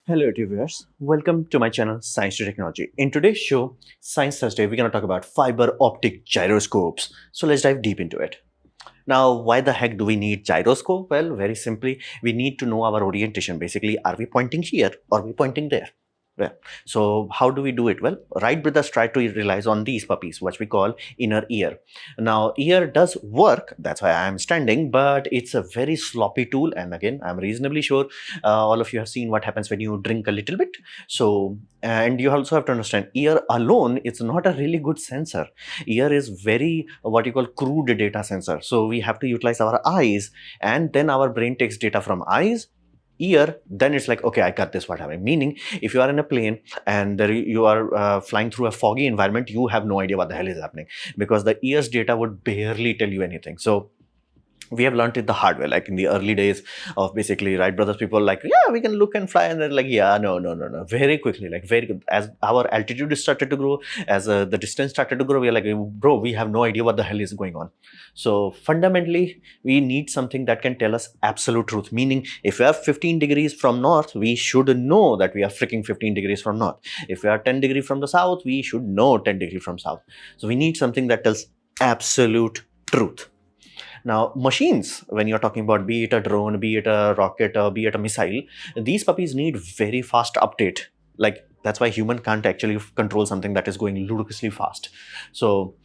Hello viewers, welcome to my channel Science to Technology. In today's show, Science Thursday, we're going to talk about fiber optic gyroscopes. So let's dive deep into it. Now, why the heck do we need gyroscope? Well, very simply, we need to know our orientation. Basically, are we pointing here or are we pointing there? Well, so how do we do it? Well, Wright brothers try to relies on these puppies, which we call inner ear. Now, ear does work, that's why I am standing, but it's a very sloppy tool. And again, I'm reasonably sure all of you have seen what happens when you drink a little bit. So, and you also have to understand, ear alone, it's not a really good sensor. Ear is very what you call crude data sensor. So we have to utilize our eyes, and then our brain takes data from eyes, ear, then it's like, okay, I got this, what happened. Meaning, if you are in a plane and you are flying through a foggy environment, you have no idea what the hell is happening, because the ear's data would barely tell you anything. So we have learned it the hard way. Like in the early days of basically Wright brothers, people like, yeah, we can look and fly, and they're like, yeah, no, very quickly, like very good. As our altitude started to grow, as the distance started to grow, we're like, bro, we have no idea what the hell is going on. So fundamentally, we need something that can tell us absolute truth. Meaning, if we are 15 degrees from north, we should know that we are freaking 15 degrees from north. If we are 10 degrees from the south, we should know 10 degrees from south. So we need something that tells absolute truth. Now, machines, when you're talking about, be it a drone, be it a rocket, or be it a missile, these puppies need very fast update. Like, that's why human can't actually control something that is going ludicrously fast. So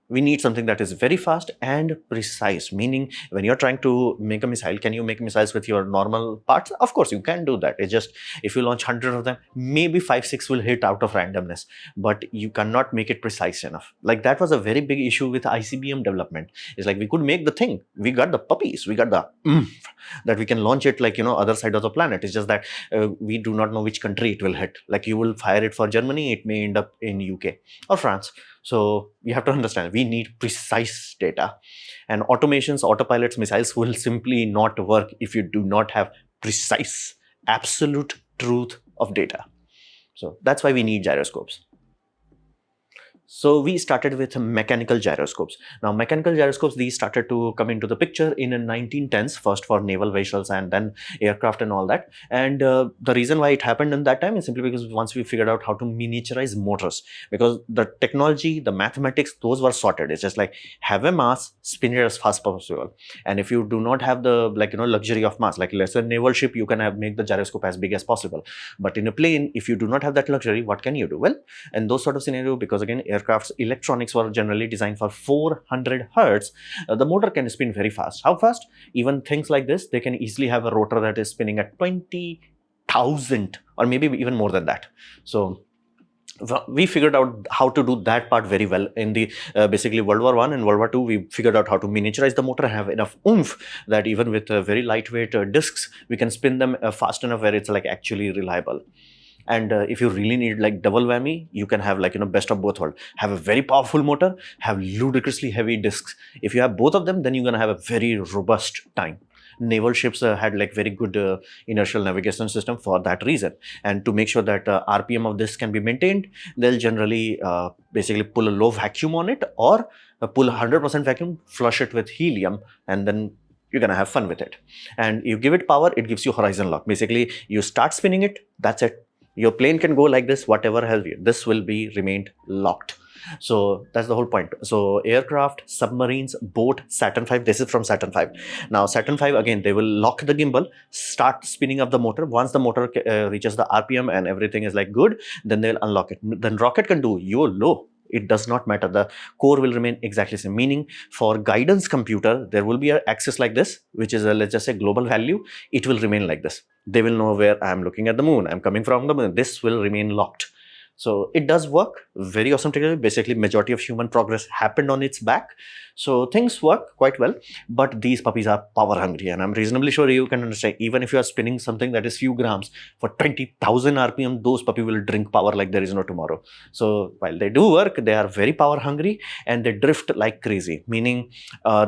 we need something that is very fast and precise. Meaning, when you're trying to make a missile, can you make missiles with your normal parts? Of course, you can do that. It's just, if you launch 100 of them, maybe 5, 6 will hit out of randomness, but you cannot make it precise enough. Like, that was a very big issue with ICBM development. It's like, we could make the thing, we got the puppies, we got the that we can launch it like, other side of the planet. It's just that we do not know which country it will hit. Like, you will fire it for Germany, it may end up in UK or France. So you have to understand, we need precise data. And automations, autopilots, missiles will simply not work if you do not have precise, absolute truth of data. So that's why we need gyroscopes. So we started with mechanical gyroscopes. Now, mechanical gyroscopes, these started to come into the picture in the 1910s, first for naval vessels and then aircraft and all that. And the reason why it happened in that time is simply because once we figured out how to miniaturize motors, because the technology, the mathematics, those were sorted. It's just like, have a mass, spin it as fast as possible. And if you do not have the luxury of mass, like let's say naval ship, you can make the gyroscope as big as possible. But in a plane, if you do not have that luxury, what can you do? Well, in those sort of scenario, because again, aircraft's electronics were generally designed for 400 hertz, the motor can spin very fast. How fast? Even things like this, they can easily have a rotor that is spinning at 20,000 or maybe even more than that. So we figured out how to do that part very well in the basically World War I and World War II. We figured out how to miniaturize the motor, have enough oomph that even with very lightweight discs, we can spin them fast enough where it's like actually reliable. And if you really need like double whammy, you can have like, best of both worlds. Have a very powerful motor, have ludicrously heavy discs. If you have both of them, then you're going to have a very robust time. Naval ships had like very good inertial navigation system for that reason. And to make sure that RPM of this can be maintained, they'll generally basically pull a low vacuum on it, or pull 100% vacuum, flush it with helium, and then you're going to have fun with it. And you give it power, it gives you horizon lock. Basically, you start spinning it, that's it. Your plane can go like this, whatever has you. This will be remained locked. So that's the whole point. So aircraft, submarines, boat, Saturn V, this is from Saturn V. Now Saturn V, again, they will lock the gimbal, start spinning up the motor. Once the motor reaches the RPM and everything is like good, then they'll unlock it. Then rocket can do YOLO. It does not matter. The core will remain exactly the same. Meaning, for guidance computer, there will be an axis like this, which is a, let's just say, global value. It will remain like this. They will know where I'm looking at the moon, I'm coming from the moon. This will remain locked. So it does work. Very awesome technology. Basically, majority of human progress happened on its back. So things work quite well. But these puppies are power hungry. And I'm reasonably sure you can understand, even if you are spinning something that is few grams for 20,000 RPM, those puppies will drink power like there is no tomorrow. So while they do work, they are very power hungry and they drift like crazy. Meaning,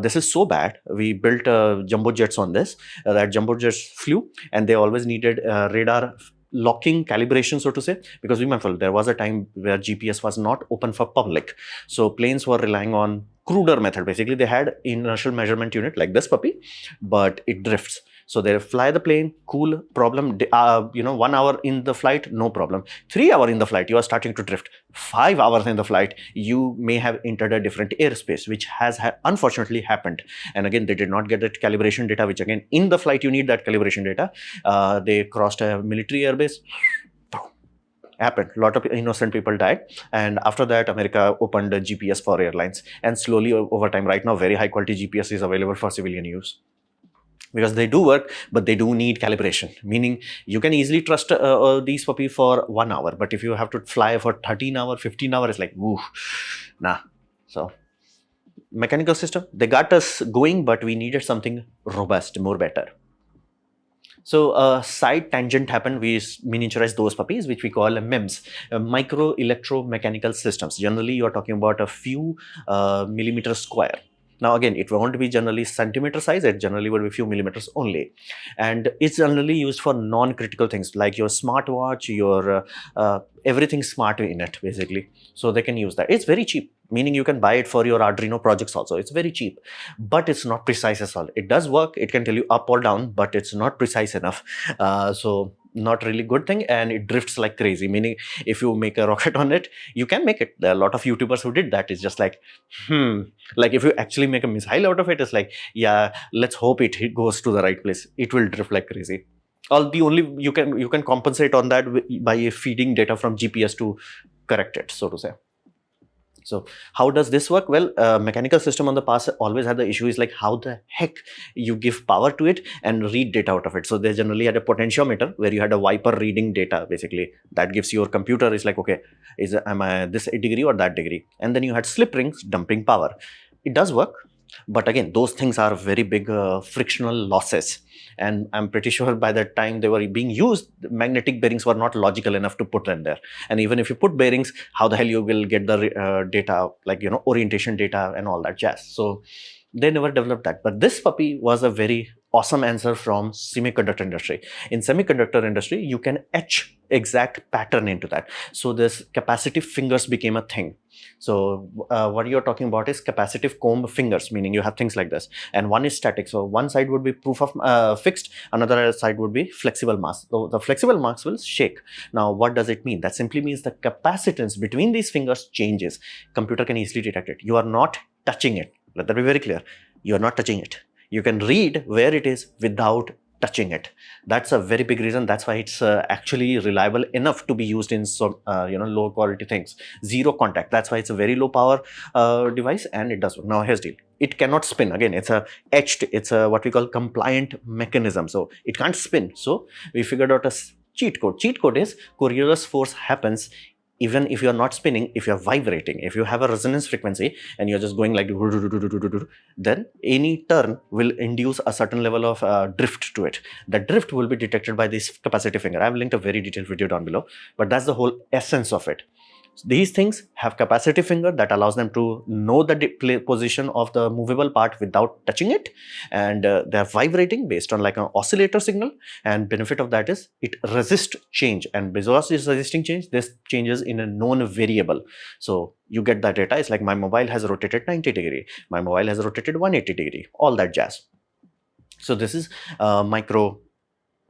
this is so bad. We built jumbo jets on this. That jumbo jets flew and they always needed radar locking calibration, so to say, because remember, there was a time where GPS was not open for public. So planes were relying on cruder method. Basically, they had inertial measurement unit like this puppy, but it drifts. So they fly the plane, cool, problem, 1 hour in the flight, no problem. 3 hours in the flight, you are starting to drift. 5 hours in the flight, you may have entered a different airspace, which has unfortunately happened. And again, they did not get that calibration data, which again, in the flight, you need that calibration data. They crossed a military airbase. Happened. A lot of innocent people died, and after that America opened a GPS for airlines, and slowly over time, right now very high quality GPS is available for civilian use, because they do work, but they do need calibration, meaning you can easily trust these puppy for 1 hour, but if you have to fly for 13 hours, 15 hours, it's like, woo, nah. So mechanical system, they got us going, but we needed something robust, more better. So a side tangent happened. We miniaturized those puppies, which we call MEMS, micro electromechanical systems. Generally, you are talking about a few millimeters square. Now again, it won't be generally centimeter size, it generally would be few millimeters only. And it's generally used for non-critical things like your smartwatch, your everything smart in it basically. So they can use that. It's very cheap, meaning you can buy it for your Arduino projects also. It's very cheap, but it's not precise as well. It does work, it can tell you up or down, but it's not precise enough. So not really good thing, and it drifts like crazy, meaning if you make a rocket on it, you can make it. There are a lot of YouTubers who did that. It's just like, like if you actually make a missile out of it, it's like, yeah, let's hope it goes to the right place. It will drift like crazy. All the only you can compensate on that by feeding data from GPS to correct it, so to say. So how does this work? Well, mechanical system on the past always had the issue is like how the heck you give power to it and read data out of it. So they generally had a potentiometer where you had a wiper reading data, basically that gives your computer is like, okay, am I this degree or that degree? And then you had slip rings dumping power. It does work, but again, those things are very big frictional losses. And I'm pretty sure by the time they were being used, magnetic bearings were not logical enough to put in there. And even if you put bearings, how the hell you will get the data, like, orientation data and all that jazz. So they never developed that. But this puppy was a very awesome answer from semiconductor industry. In semiconductor industry, you can etch exact pattern into that. So this capacitive fingers became a thing. So what you're talking about is capacitive comb fingers, meaning you have things like this, and one is static. So one side would be proof of fixed, another side would be flexible mass. So the flexible mass will shake. Now what does it mean? That simply means the capacitance between these fingers changes. Computer can easily detect it. You are not touching it. Let that be very clear. You are not touching it. You can read where it is without touching it. That's a very big reason. That's why it's actually reliable enough to be used in some low quality things. Zero contact. That's why it's a very low power device, and it does work. Now here's the deal. It cannot spin. Again, it's a etched. It's a what we call compliant mechanism. So it can't spin. So we figured out a cheat code. Cheat code is Coriolis force happens even if you're not spinning, if you're vibrating. If you have a resonance frequency and you're just going like, then any turn will induce a certain level of drift to it. The drift will be detected by this capacitive finger. I've linked a very detailed video down below, but that's the whole essence of it. These things have capacitive finger that allows them to know the position of the movable part without touching it, and they're vibrating based on like an oscillator signal. And benefit of that is it resists change, and because it's resisting change, this changes in a known variable. So you get that data. It's like my mobile has rotated 90 degree, my mobile has rotated 180 degree, all that jazz. So this is micro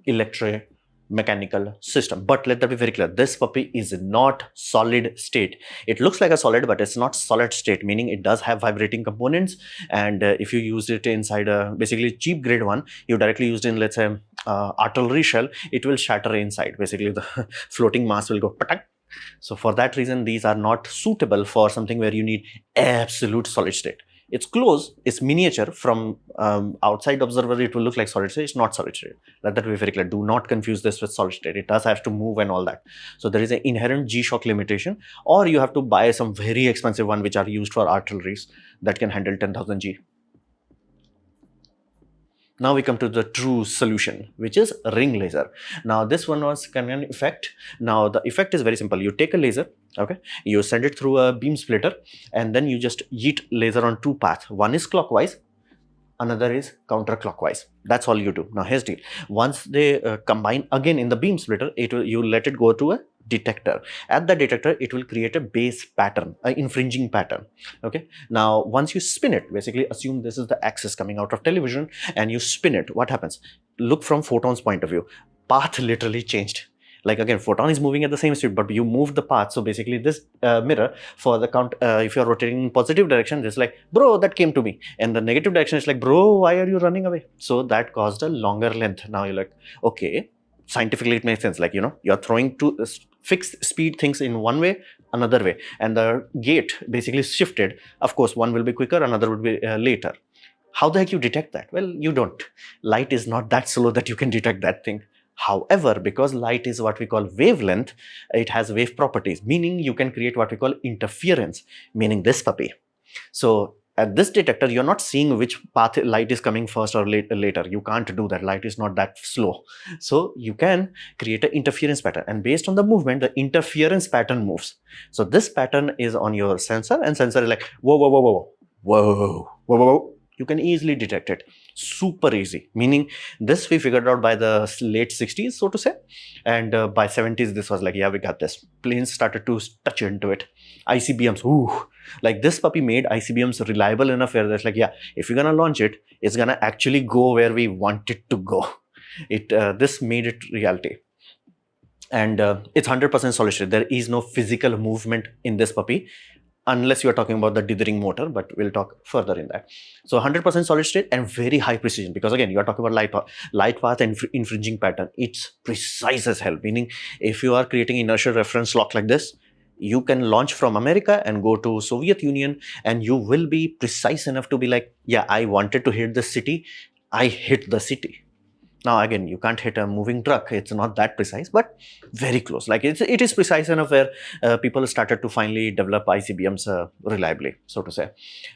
electromechanical system. But let that be very clear, this puppy is not solid state. It looks like a solid, but it's not solid state, meaning it does have vibrating components. And if you use it inside a basically cheap grade one, you directly used in, let's say, artillery shell, it will shatter inside. Basically the floating mass will go patak. So for that reason, these are not suitable for something where you need absolute solid state. It's close, it's miniature. From outside observer, it will look like solid state. It's not solid state. Let that be very clear. Do not confuse this with solid state. It does have to move and all that. So there is an inherent G-shock limitation, or you have to buy some very expensive one which are used for artilleries that can handle 10,000 G. Now we come to the true solution, which is ring laser. Now this one was kind of an effect. Now the effect is very simple. You take a laser, okay, you send it through a beam splitter, and then you just yeet laser on two paths. One is clockwise, another is counterclockwise. That's all you do. Now here's the deal. Once they combine again in the beam splitter, you let it go to a detector. At the detector, it will create a base pattern, an infringing pattern. Okay. Now, once you spin it, basically assume this is the axis coming out of television and you spin it. What happens? Look from photon's point of view. Path literally changed. Like again, photon is moving at the same speed, but you move the path. So basically this mirror for the count, if you're rotating in positive direction, it's like, bro, that came to me. And the negative direction is like, bro, why are you running away? So that caused a longer length. Now you're like, okay, scientifically it makes sense. Like, you're throwing two fixed speed things in one way, another way. And the gate basically shifted. Of course, one will be quicker, another will be later. How the heck you detect that? Well, you don't. Light is not that slow that you can detect that thing. However, because light is what we call wavelength, it has wave properties, meaning you can create what we call interference, meaning this puppy. So at this detector, you're not seeing which path light is coming first or later. You can't do that. Light is not that slow. So you can create an interference pattern. And based on the movement, the interference pattern moves. So this pattern is on your sensor, and sensor is like, whoa, whoa, whoa, whoa, whoa, whoa, whoa, whoa. You can easily detect it. Super easy. Meaning this we figured out by the late 60s, so to say. And by 70s, this was like, yeah, we got this. Planes started to touch into it. ICBMs, ooh. Like this puppy made ICBMs reliable enough where there's like, yeah, if you're gonna launch it, it's gonna actually go where we want it to go. This made it reality. And it's 100% solid state. There is no physical movement in this puppy, unless you are talking about the dithering motor, but we'll talk further in that. So 100% solid state and very high precision, because again, you are talking about light path and infringing pattern. It's precise as hell, meaning if you are creating inertial reference lock like this, you can launch from America and go to Soviet Union, and you will be precise enough to be like, yeah, I wanted to hit the city, I hit the city. Now again, you can't hit a moving truck. It's not that precise, but very close. Like it is precise enough where people started to finally develop ICBMs reliably, so to say.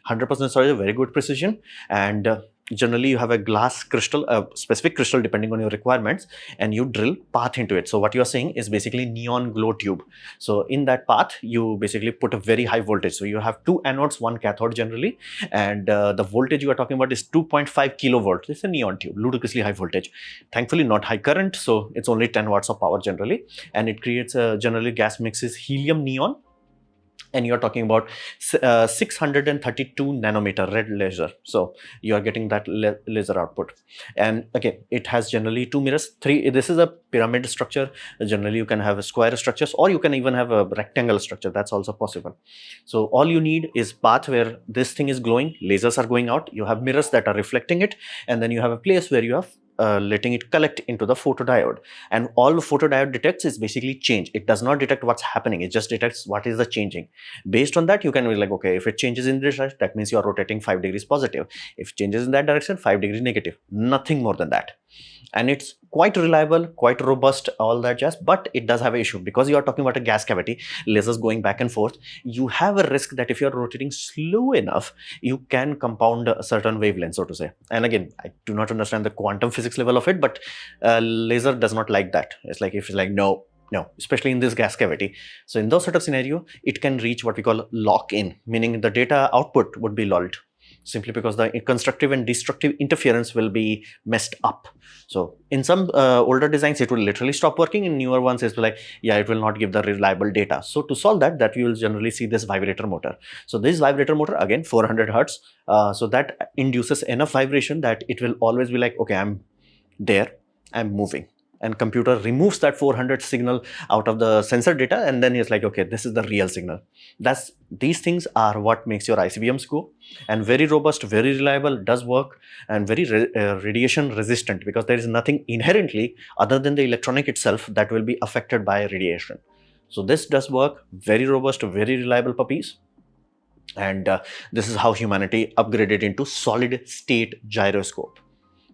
100% solid, very good precision, and generally you have a glass crystal, a specific crystal depending on your requirements, and you drill path into it. So what you are saying is basically neon glow tube. So in that path, you basically put a very high voltage. So you have two anodes, one cathode generally, and the voltage you are talking about is 2.5 kilovolts. It's a neon tube, ludicrously high voltage. Thankfully not high current, so it's only 10 watts of power generally, and it creates generally gas mixes helium neon, and you're talking about 632 nanometer red laser. So you are getting that laser output. And again, it has generally two mirrors, three. This is a pyramid structure. Generally you can have a square structures, or you can even have a rectangle structure. That's also possible. So all you need is path where this thing is glowing, lasers are going out, you have mirrors that are reflecting it, and then you have a place where you have letting it collect into the photodiode. And all the photodiode detects is basically change. It does not detect what's happening, it just detects what is the changing. Based on that, you can be like, okay, if it changes in this direction, that means you are rotating 5 degrees positive. If it changes in that direction, 5 degrees negative. Nothing more than that. And it's quite reliable, quite robust, all that jazz. But it does have an issue, because you are talking about a gas cavity, lasers going back and forth. You have a risk that if you're rotating slow enough, you can compound a certain wavelength, so to say. And again, I do not understand the quantum physics level of it, but laser does not like that. It's like, if it's like, no, especially in this gas cavity. So in those sort of scenario, it can reach what we call lock-in, meaning the data output would be lulled, simply because the constructive and destructive interference will be messed up. So in some older designs, it will literally stop working. In newer ones, it's like, yeah, it will not give the reliable data. So to solve that we will generally see this vibrator motor. So this vibrator motor, again, 400 hertz. So that induces enough vibration that it will always be like, okay, I'm there, I'm moving. And computer removes that 400 signal out of the sensor data, and then it's like, okay, this is the real signal. These things are what makes your ICBMs go. And very robust, very reliable, does work, and very radiation resistant, because there is nothing inherently other than the electronic itself that will be affected by radiation. So this does work. Very robust, very reliable puppies. And this is how humanity upgraded into solid state gyroscope.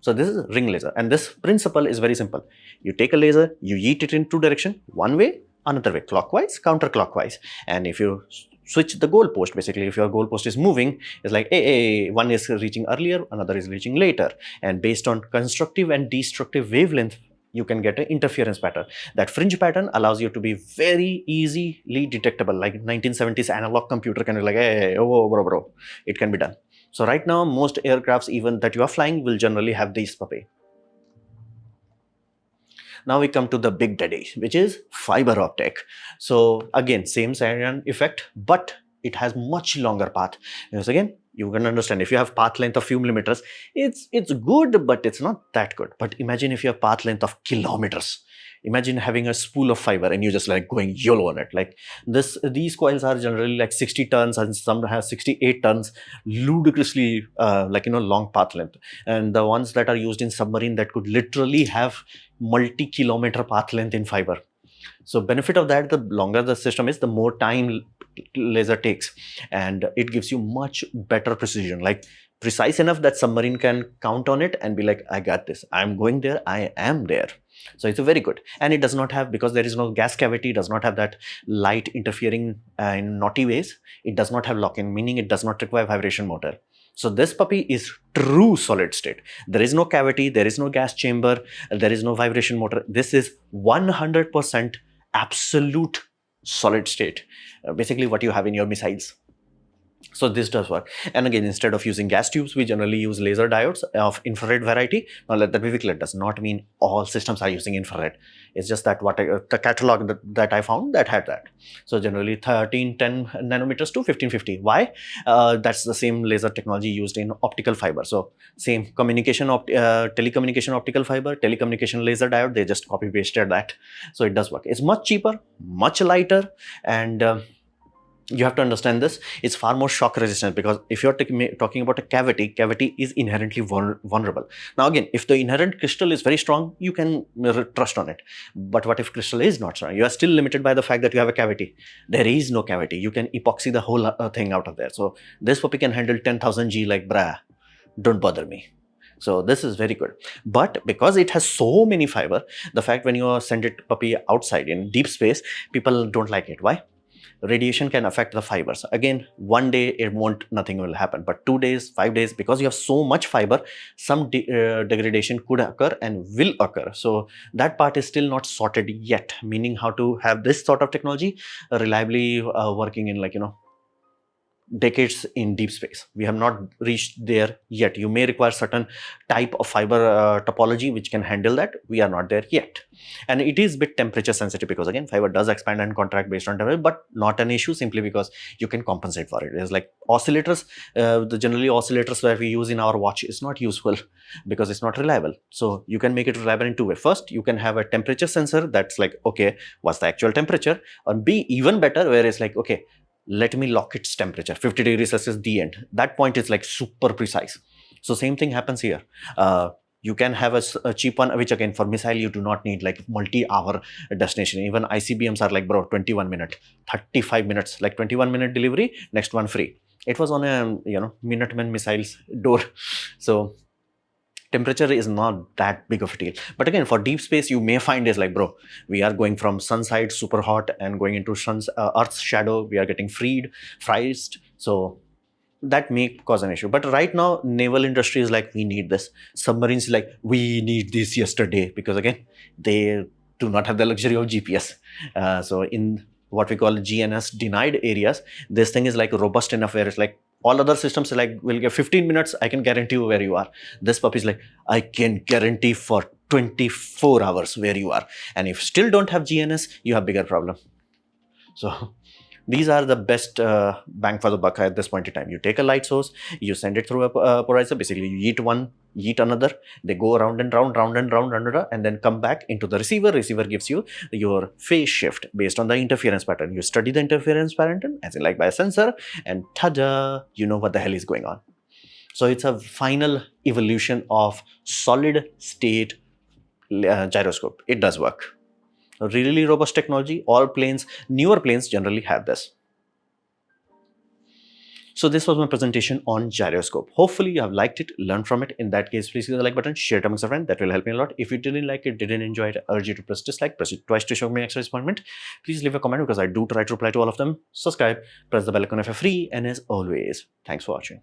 So this is ring laser, and this principle is very simple. You take a laser, you yeet it in two directions, one way, another way, clockwise, counterclockwise. And if you switch the goalpost, basically, if your goalpost is moving, it's like, hey, one is reaching earlier, another is reaching later. And based on constructive and destructive wavelength, you can get an interference pattern. That fringe pattern allows you to be very easily detectable, like 1970s analog computer can be like, hey, oh, bro, it can be done. So right now, most aircrafts even that you are flying will generally have these puppy. Now we come to the big daddy, which is fiber optic. So again, same siren effect, but it has much longer path. Because again, you can understand if you have path length of few millimeters, it's good, but it's not that good. But imagine if you have path length of kilometers. Imagine having a spool of fiber and you just like going YOLO on it. Like these coils are generally like 60 tons and some have 68 tons, ludicrously long path length. And the ones that are used in submarine that could literally have multi-kilometer path length in fiber. So benefit of that, the longer the system is, the more time laser takes, and it gives you much better precision, like precise enough that submarine can count on it and be like, I got this, I'm going there, I am there. So it's a very good, and it does not have, because there is no gas cavity, does not have that light interfering in naughty ways. It does not have lock-in, meaning it does not require vibration motor. So this puppy is true solid state. There is no cavity, there is no gas chamber, there is no vibration motor. This is 100% absolute solid state, basically what you have in your missiles. So this does work. And again, instead of using gas tubes, we generally use laser diodes of infrared variety. Now let that be clear, does not mean all systems are using infrared. It's just that the catalog that I found that had that. So generally 1310 nanometers to 1550. Why? That's the same laser technology used in optical fiber. So same telecommunication optical fiber, telecommunication laser diode, they just copy pasted that. So it does work. It's much cheaper, much lighter, and you have to understand this, it's far more shock resistant, because if you're talking about a cavity is inherently vulnerable. Now again, if the inherent crystal is very strong, you can trust on it. But what if crystal is not strong? You are still limited by the fact that you have a cavity. There is no cavity. You can epoxy the whole thing out of there. So this puppy can handle 10,000 G like, brah, don't bother me. So this is very good. But because it has so many fiber, the fact when you send it puppy outside in deep space, people don't like it. Why? Radiation can affect the fibers. Again, one day nothing will happen, but 2 days, 5 days, because you have so much fiber, some degradation could occur and will occur. So that part is still not sorted yet, meaning how to have this sort of technology reliably working in decades in deep space. We have not reached there yet. You may require certain type of fiber topology which can handle that. We are not there yet. And it is a bit temperature sensitive, because again, fiber does expand and contract based on temperature, but not an issue, simply because you can compensate for it. It's like oscillators, generally oscillators that we use in our watch is not useful because it's not reliable. So you can make it reliable in two ways. First, you can have a temperature sensor that's like, okay, what's the actual temperature? Or B, even better, where it's like, okay, let me lock its temperature, 50 degrees Celsius, the end. That point is like super precise. So same thing happens here. You can have a cheap one, which again for missile, you do not need like multi-hour destination. Even ICBMs are like, bro, 21 minutes, 35 minutes, like 21-minute delivery, next one free. It was on a, Minuteman missiles door. So temperature is not that big of a deal. But again, for deep space, you may find is like, bro, we are going from sun side super hot and going into Earth's shadow. We are getting fried. So that may cause an issue. But right now, naval industry is like, we need this. Submarines like, we need this yesterday, because again, they do not have the luxury of GPS. So in what we call GNS denied areas, this thing is like robust enough where it's like, all other systems like, will get 15 minutes, I can guarantee you where you are. This puppy is like, I can guarantee for 24 hours where you are. And if still don't have GNS, you have bigger problem. So these are the best bang for the buck at this point in time. You take a light source, you send it through a polarizer, basically you yeet one, yeet another, they go round and round, and then come back into the receiver. Receiver gives you your phase shift based on the interference pattern. You study the interference pattern, as in like by a sensor, and ta-da, you know what the hell is going on. So it's a final evolution of solid state gyroscope. It does work. A really robust technology. All planes, newer planes generally have this. So this was my presentation on gyroscope. Hopefully you have liked it, learned from it. In that case, please hit the like button, share it amongst a friend. That will help me a lot. If you didn't like it, didn't enjoy it, I urge you to press dislike, press it twice to show me extra disappointment. Please leave a comment, because I do try to reply to all of them. Subscribe, press the bell icon if you're free, and as always, thanks for watching.